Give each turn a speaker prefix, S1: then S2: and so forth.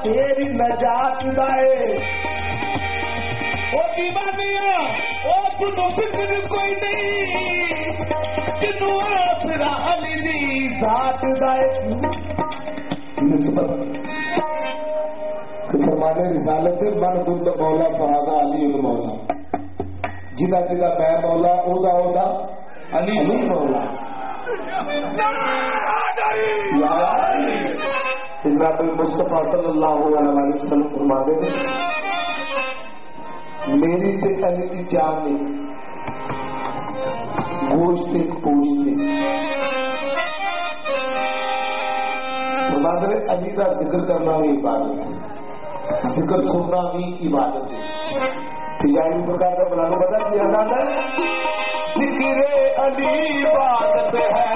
S1: तेरी नजात दाए ओ दीवानिया ओ सुनो फिक्र कोई नहीं जिन्हों आसरा अली दी जात दाए निस्बत फरमाने रिसालत मन बुद्ध मौला फहादा अली मौला जिदा जिदा मैं मौला ओदा ओदा अली मौला मुस्तफा सल्लल्लाहु अलैहि वसल्लम फरमाते हैं मेरी ते अली की जान ने गोश्त पूछते फरमाते हैं अली का जिक्र करना भी इबादत है, जिक्र सुनना भी इबादत है। तिजारी प्रकार का बुलाना बता दिया जाता है जिक्र अली इबादत है